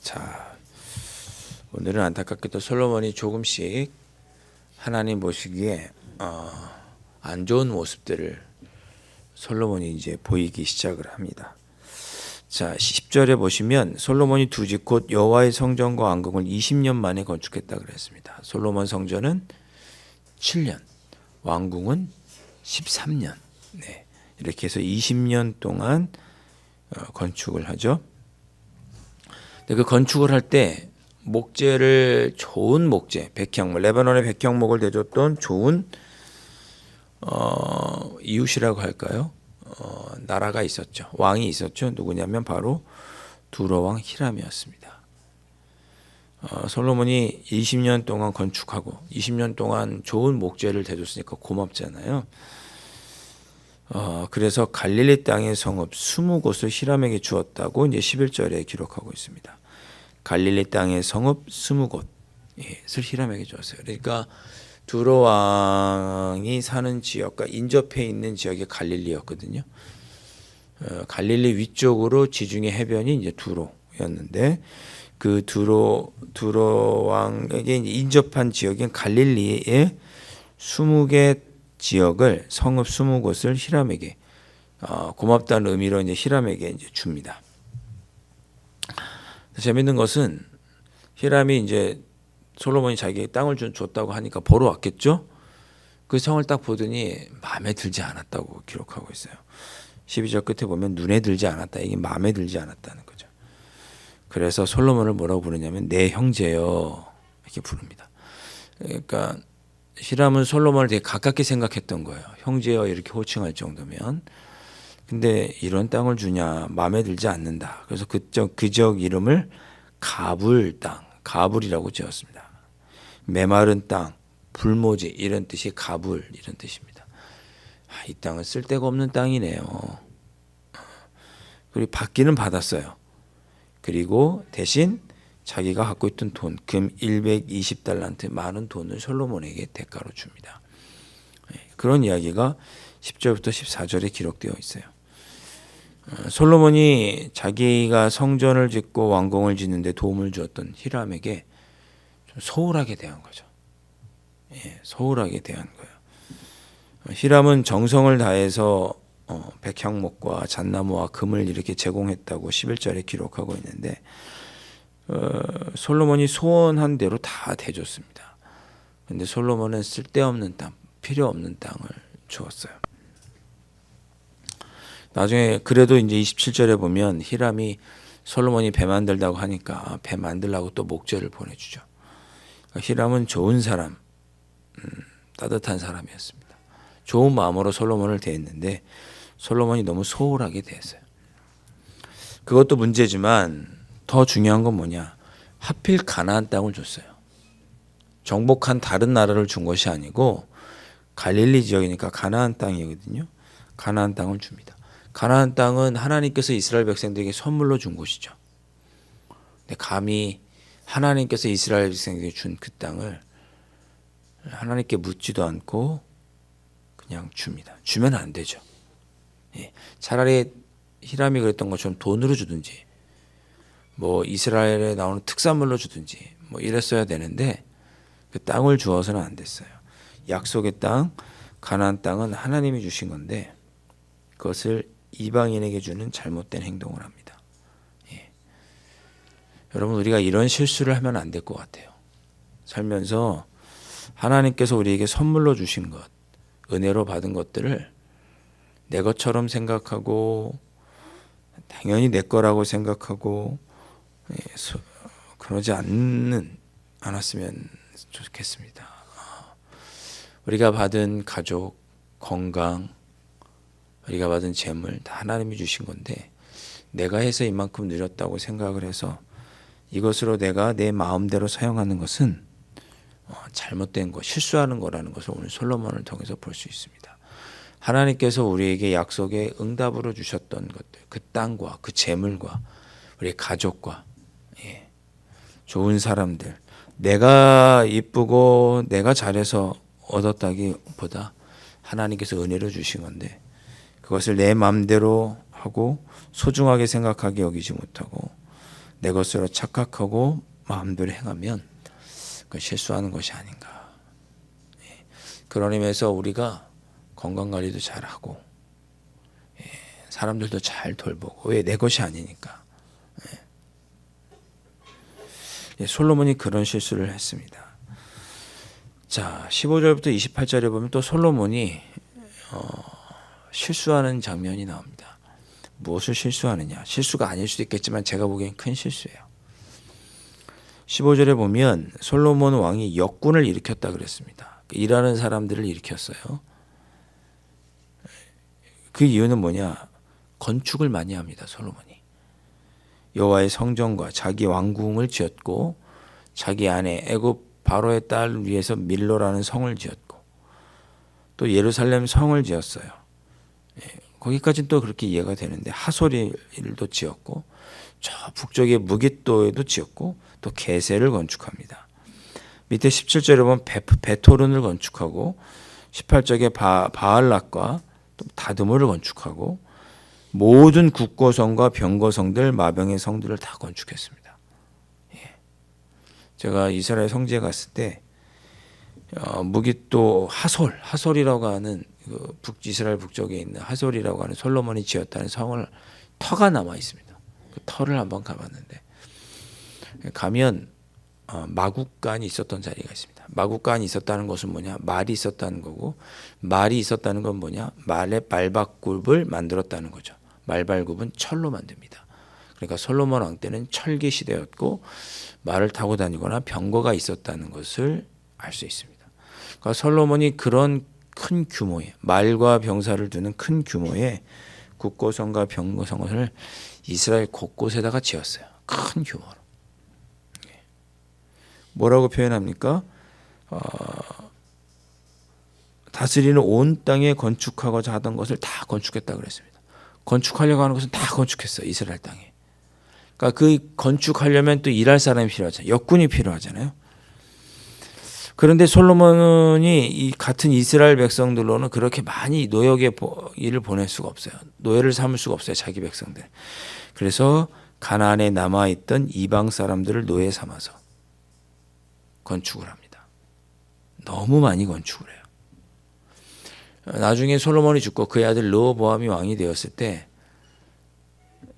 자, 오늘은 안타깝게도 솔로몬이 조금씩 하나님 보시기에 안 좋은 모습들을 솔로몬이 이제 보이기 시작을 합니다. 자, 10절에 보시면 솔로몬이 두 집 곧 여호와의 성전과 왕궁을 20년 만에 건축했다 그랬습니다. 솔로몬 성전은 7년, 왕궁은 13년. 네, 이렇게 해서 20년 동안 건축을 하죠. 근데 그 건축을 할 때 목재를 좋은 목재, 백향목, 레바논의 백향목을 대줬던 좋은 이웃이라고 할까요? 나라가 있었죠. 왕이 있었죠. 누구냐면 바로 두로 왕 히람이었습니다. 솔로몬이 20년 동안 건축하고 20년 동안 좋은 목재를 대줬으니까 고맙잖아요. 그래서 갈릴리 땅의 성읍 20곳을 히람에게 주었다고 이제 11절에 기록하고 있습니다. 갈릴리 땅의 성읍 20곳을 히람에게 줬어요. 그러니까 두로 왕이 사는 지역과 인접해 있는 지역이 갈릴리였거든요. 갈릴리 위쪽으로 지중해 해변이 이제 두로였는데 그 두로 왕에게 이제 인접한 지역인 갈릴리의 20개 지역을 성읍 20곳을 히람에게 고맙다는 의미로 이제 히람에게 이제 줍니다. 재밌는 것은 히람이 이제 솔로몬이 자기에게 땅을 줬다고 하니까 보러 왔겠죠. 그 성을 딱 보더니 마음에 들지 않았다고 기록하고 있어요. 12절 끝에 보면 눈에 들지 않았다. 이게 마음에 들지 않았다는 거죠. 그래서 솔로몬을 뭐라고 부르냐면 내 형제여 이렇게 부릅니다. 그러니까 히람은 솔로몬을 되게 가깝게 생각했던 거예요. 형제여 이렇게 호칭할 정도면. 근데 이런 땅을 주냐 마음에 들지 않는다. 그래서 그 지역 이름을 가불 땅, 가불이라고 지었습니다. 메마른 땅, 불모지 이런 뜻이 가불 이런 뜻입니다. 이 땅은 쓸데가 없는 땅이네요. 그리고 받기는 받았어요. 그리고 대신 자기가 갖고 있던 돈, 금 120달란트 많은 돈을 솔로몬에게 대가로 줍니다. 그런 이야기가 10절부터 14절에 기록되어 있어요. 솔로몬이 자기가 성전을 짓고 왕궁을 짓는데 도움을 주었던 히람에게 좀 소홀하게 대한 거죠. 소홀하게 대한 거예요. 히람은 정성을 다해서 백향목과 잣나무와 금을 이렇게 제공했다고 11절에 기록하고 있는데 솔로몬이 소원한 대로 다 대줬습니다. 그런데 솔로몬은 쓸데없는 땅, 필요 없는 땅을 주었어요. 나중에 그래도 이제 27절에 보면 히람이 솔로몬이 배 만들다고 하니까 배 만들라고 또 목재를 보내주죠. 히람은 좋은 사람, 따뜻한 사람이었습니다. 좋은 마음으로 솔로몬을 대했는데 솔로몬이 너무 소홀하게 대했어요. 그것도 문제지만 더 중요한 건 뭐냐? 하필 가나안 땅을 줬어요. 정복한 다른 나라를 준 것이 아니고 갈릴리 지역이니까 가나안 땅이거든요. 가나안 땅을 줍니다. 가나안 땅은 하나님께서 이스라엘 백성들에게 선물로 준 곳이죠. 근데 감히 하나님께서 이스라엘 백성들에게 준 그 땅을 하나님께 묻지도 않고 그냥 줍니다. 주면 안 되죠. 차라리 히람이 그랬던 것처럼 돈으로 주든지 뭐 이스라엘에 나오는 특산물로 주든지 뭐 이랬어야 되는데 그 땅을 주어서는 안 됐어요. 약속의 땅, 가나안 땅은 하나님이 주신 건데 그것을 이방인에게 주는 잘못된 행동을 합니다. 여러분 우리가 이런 실수를 하면 안 될 것 같아요. 살면서 하나님께서 우리에게 선물로 주신 것, 은혜로 받은 것들을 내 것처럼 생각하고 당연히 내 거라고 생각하고 그러지 않았으면 좋겠습니다. 우리가 받은 가족, 건강, 우리가 받은 재물 다 하나님이 주신 건데 내가 해서 이만큼 누렸다고 생각을 해서 이것으로 내가 내 마음대로 사용하는 것은 잘못된 것, 실수하는 거라는 것을 오늘 솔로몬을 통해서 볼 수 있습니다. 하나님께서 우리에게 약속의 응답으로 주셨던 것들, 그 땅과 그 재물과 우리 가족과 좋은 사람들, 내가 이쁘고 내가 잘해서 얻었다기보다 하나님께서 은혜로 주신 건데 그것을 내 마음대로 하고 소중하게 생각하게 여기지 못하고 내 것으로 착각하고 마음대로 행하면 그 실수하는 것이 아닌가. 그런 의미에서 우리가 건강관리도 잘하고 사람들도 잘 돌보고 왜 내 것이 아니니까. 솔로몬이 그런 실수를 했습니다. 자, 15절부터 28절에 보면 또 솔로몬이 실수하는 장면이 나옵니다. 무엇을 실수하느냐? 실수가 아닐 수도 있겠지만 제가 보기엔 큰 실수예요. 15절에 보면 솔로몬 왕이 역군을 일으켰다 그랬습니다. 일하는 사람들을 일으켰어요. 그 이유는 뭐냐? 건축을 많이 합니다. 솔로몬이. 여호와의 성전과 자기 왕궁을 지었고 자기 아내 애굽 바로의 딸 위해서 밀로라는 성을 지었고 또 예루살렘 성을 지었어요. 거기까지는 또 그렇게 이해가 되는데 하솔일도 지었고 저 북쪽의 무깃도에도 지었고 또 게셀을 건축합니다. 밑에 17절에 보면 베토른을 건축하고 18절에 바알락과 또 다드모를 건축하고 모든 국고성과 병거성들 마병의 성들을 다 건축했습니다. 제가 이스라엘 성지에 갔을 때 무깃도 하솔이라고 하는 그 이스라엘 북쪽에 있는 하솔이라고 하는 솔로몬이 지었다는 성을 터가 남아 있습니다. 그 터를 한번 가봤는데 가면 마국간이 있었던 자리가 있습니다. 마국간이 있었다는 것은 뭐냐? 말이 있었다는 거고 말이 있었다는 건 뭐냐? 말의 말발굽을 만들었다는 거죠. 말발굽은 철로 만듭니다. 그러니까 솔로몬 왕 때는 철기 시대였고 말을 타고 다니거나 병거가 있었다는 것을 알 수 있습니다. 그러니까 솔로몬이 그런 큰 규모의 말과 병사를 두는 큰 규모의 국고성과 병거성을 이스라엘 곳곳에다가 지었어요. 큰 규모로. 뭐라고 표현합니까? 다스리는 온 땅에 건축하고자 하던 것을 다 건축했다고 그랬습니다. 건축하려고 하는 것은 다 건축했어요. 이스라엘 땅에. 그러니까 그 건축하려면 또 일할 사람이 필요하잖아요. 역군이 필요하잖아요. 그런데 솔로몬이 이 같은 이스라엘 백성들로는 그렇게 많이 노역의 일을 보낼 수가 없어요. 노예를 삼을 수가 없어요. 자기 백성들. 그래서 가나안에 남아있던 이방 사람들을 노예 삼아서 건축을 합니다. 너무 많이 건축을 해요. 나중에 솔로몬이 죽고 그의 아들 르호보암이 왕이 되었을 때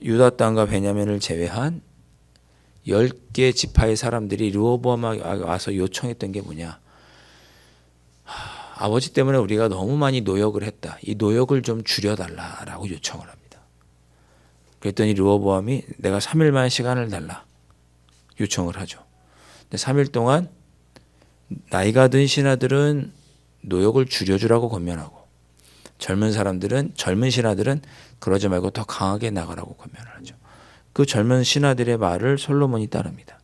유다 땅과 베냐민을 제외한 10개 지파의 사람들이 르호보암에게 와서 요청했던 게 뭐냐? 아버지 때문에 우리가 너무 많이 노역을 했다. 이 노역을 좀 줄여달라라고 요청을 합니다. 그랬더니 르호보암이 내가 3일만 시간을 달라 요청을 하죠. 근데 3일 동안 나이가 든 신하들은 노역을 줄여주라고 권면하고 젊은 신하들은 그러지 말고 더 강하게 나가라고 권면을 하죠. 그 젊은 신하들의 말을 솔로몬이 따릅니다.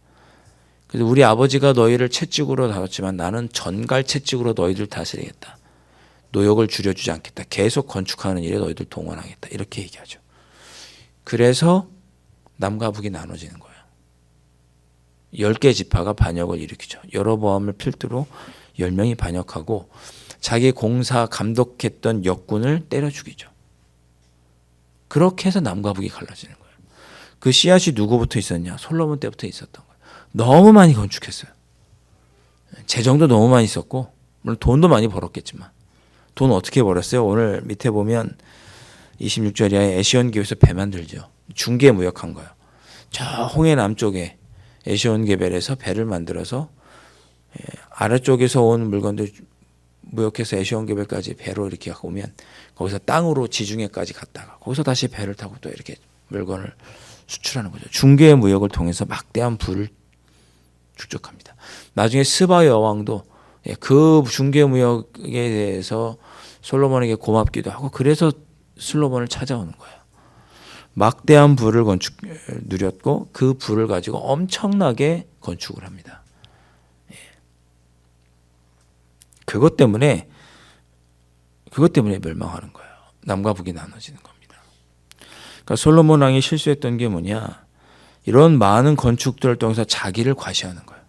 그래서 우리 아버지가 너희를 채찍으로 다뤘지만 나는 전갈 채찍으로 너희들 다스리겠다. 노역을 줄여주지 않겠다. 계속 건축하는 일에 너희들 동원하겠다. 이렇게 얘기하죠. 그래서 남과 북이 나눠지는 거예요. 10개 지파가 반역을 일으키죠. 여로보암을 필두로 10명이 반역하고 자기 공사 감독했던 역군을 때려 죽이죠. 그렇게 해서 남과 북이 갈라지는 거예요. 그 씨앗이 누구부터 있었냐? 솔로몬 때부터 있었던 거예요. 너무 많이 건축했어요. 재정도 너무 많이 썼고 물론 돈도 많이 벌었겠지만 돈 어떻게 벌었어요? 오늘 밑에 보면 26절 이하에 에시온게에서 배 만들죠. 중개 무역한 거예요. 저 홍해 남쪽에 에시온게벨에서 배를 만들어서 아래쪽에서 온 물건들 무역해서 에시온게벨까지 배로 이렇게 오면 거기서 땅으로 지중해까지 갔다가 거기서 다시 배를 타고 또 이렇게 물건을 수출하는 거죠. 중개 무역을 통해서 막대한 부를 축적합니다. 나중에 스바 여왕도 그 중개 무역에 대해서 솔로몬에게 고맙기도 하고 그래서 솔로몬을 찾아오는 거예요. 막대한 부를 누렸고 그 부를 가지고 엄청나게 건축을 합니다. 그것 때문에 멸망하는 거예요. 남과 북이 나눠지는 겁니다. 그러니까 솔로몬 왕이 실수했던 게 뭐냐? 이런 많은 건축들을 통해서 자기를 과시하는 거예요.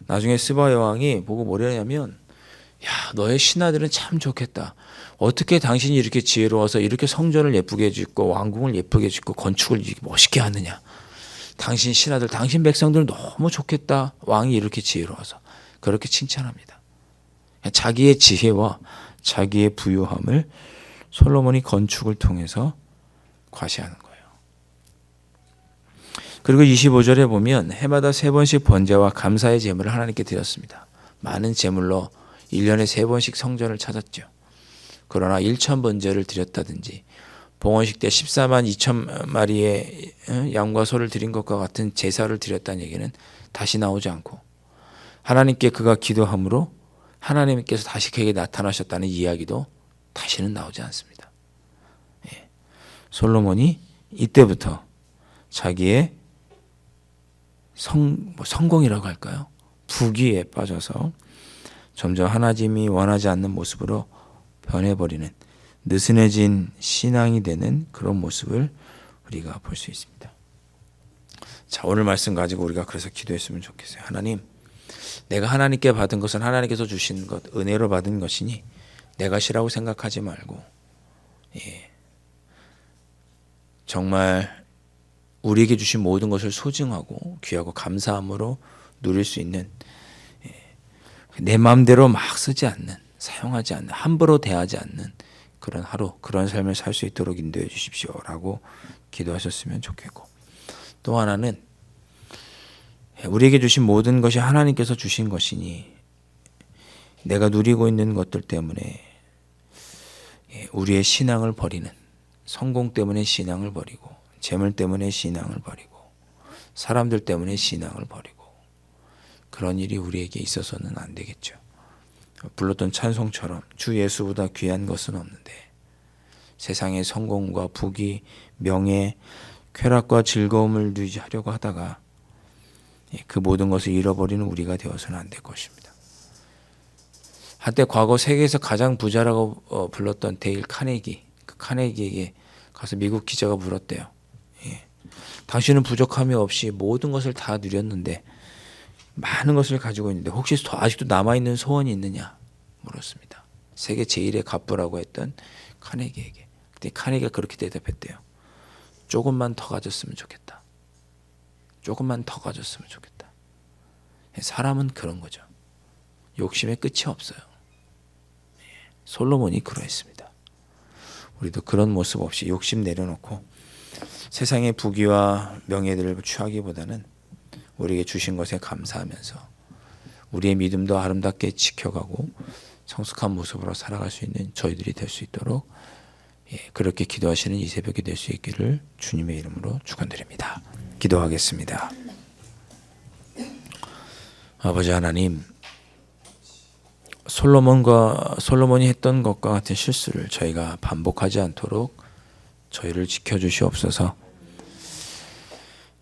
나중에 스바 여왕이 보고 뭐라냐면 야, 너의 신하들은 참 좋겠다. 어떻게 당신이 이렇게 지혜로워서 이렇게 성전을 예쁘게 짓고 왕궁을 예쁘게 짓고 건축을 이렇게 멋있게 하느냐. 당신 신하들, 당신 백성들은 너무 좋겠다. 왕이 이렇게 지혜로워서. 그렇게 칭찬합니다. 자기의 지혜와 자기의 부유함을 솔로몬이 건축을 통해서 과시하는 거예요. 그리고 25절에 보면 해마다 3번씩 번제와 감사의 제물을 하나님께 드렸습니다. 많은 제물로 1년에 3번씩 성전을 찾았죠. 그러나 1천 번제를 드렸다든지 봉헌식 때 14만 2천 마리의 양과 소를 드린 것과 같은 제사를 드렸다는 얘기는 다시 나오지 않고 하나님께 그가 기도함으로 하나님께서 다시 그에게 나타나셨다는 이야기도 다시는 나오지 않습니다. 솔로몬이 이때부터 자기의 성공이라고 할까요? 부귀에 빠져서 점점 하나님이 원하지 않는 모습으로 변해버리는 느슨해진 신앙이 되는 그런 모습을 우리가 볼 수 있습니다. 자, 오늘 말씀 가지고 우리가 그래서 기도했으면 좋겠어요. 하나님, 내가 하나님께 받은 것은 하나님께서 주신 것, 은혜로 받은 것이니 내 것이라고 생각하지 말고 정말 우리에게 주신 모든 것을 소중하고 귀하고 감사함으로 누릴 수 있는 내 마음대로 막 쓰지 않는, 사용하지 않는, 함부로 대하지 않는 그런 하루, 그런 삶을 살 수 있도록 인도해 주십시오라고 기도하셨으면 좋겠고, 또 하나는 우리에게 주신 모든 것이 하나님께서 주신 것이니 내가 누리고 있는 것들 때문에 우리의 신앙을 버리는, 성공 때문에 신앙을 버리고 재물 때문에 신앙을 버리고 사람들 때문에 신앙을 버리고 그런 일이 우리에게 있어서는 안 되겠죠. 불렀던 찬송처럼 주 예수보다 귀한 것은 없는데 세상의 성공과 부귀, 명예, 쾌락과 즐거움을 유지하려고 하다가 그 모든 것을 잃어버리는 우리가 되어서는 안 될 것입니다. 한때 과거 세계에서 가장 부자라고 불렀던 데일 카네기, 그 카네기에게 가서 미국 기자가 물었대요. 당신은 부족함이 없이 모든 것을 다 누렸는데 많은 것을 가지고 있는데 혹시 아직도 남아있는 소원이 있느냐 물었습니다. 세계 제1의 갑부라고 했던 카네기에게. 근데 카네기가 그렇게 대답했대요. 조금만 더 가졌으면 좋겠다. 조금만 더 가졌으면 좋겠다. 사람은 그런 거죠. 욕심의 끝이 없어요. 솔로몬이 그러했습니다. 우리도 그런 모습 없이 욕심 내려놓고 세상의 부귀와 명예들을 취하기보다는 우리에게 주신 것에 감사하면서 우리의 믿음도 아름답게 지켜가고 성숙한 모습으로 살아갈 수 있는 저희들이 될 수 있도록 그렇게 기도하시는 이 새벽이 될 수 있기를 주님의 이름으로 축원드립니다. 기도하겠습니다. 아버지 하나님, 솔로몬이 했던 것과 같은 실수를 저희가 반복하지 않도록 저희를 지켜주시옵소서.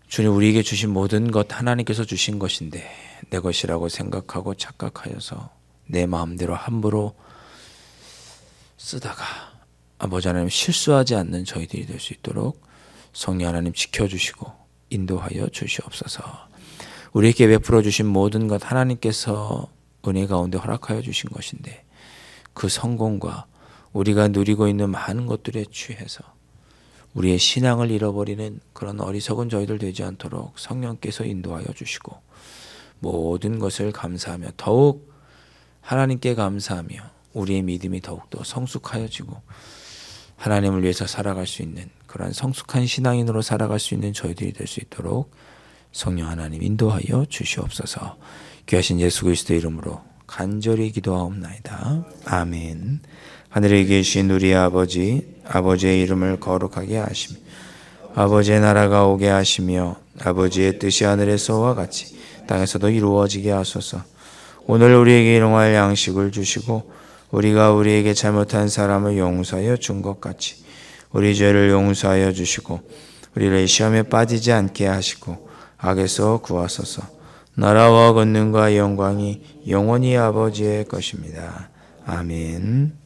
주님, 우리에게 주신 모든 것 하나님께서 주신 것인데 내 것이라고 생각하고 착각하여서 내 마음대로 함부로 쓰다가 아버지 하나님 실수하지 않는 저희들이 될 수 있도록 성령 하나님 지켜주시고 인도하여 주시옵소서. 우리에게 베풀어 주신 모든 것 하나님께서 은혜 가운데 허락하여 주신 것인데 그 성공과 우리가 누리고 있는 많은 것들에 취해서 우리의 신앙을 잃어버리는 그런 어리석은 저희들 되지 않도록 성령께서 인도하여 주시고 모든 것을 감사하며 더욱 하나님께 감사하며 우리의 믿음이 더욱더 성숙하여지고 하나님을 위해서 살아갈 수 있는 그런 성숙한 신앙인으로 살아갈 수 있는 저희들이 될 수 있도록 성령 하나님 인도하여 주시옵소서. 귀하신 예수 그리스도의 이름으로 간절히 기도하옵나이다. 아멘. 하늘에 계신 우리 아버지, 아버지의 이름을 거룩하게 하시며 아버지의 나라가 오게 하시며 아버지의 뜻이 하늘에서와 같이 땅에서도 이루어지게 하소서. 오늘 우리에게 일용할 양식을 주시고 우리가 우리에게 잘못한 사람을 용서하여 준 것 같이 우리 죄를 용서하여 주시고 우리를 시험에 빠지지 않게 하시고 악에서 구하소서. 나라와 권능과 영광이 영원히 아버지의 것입니다. 아멘.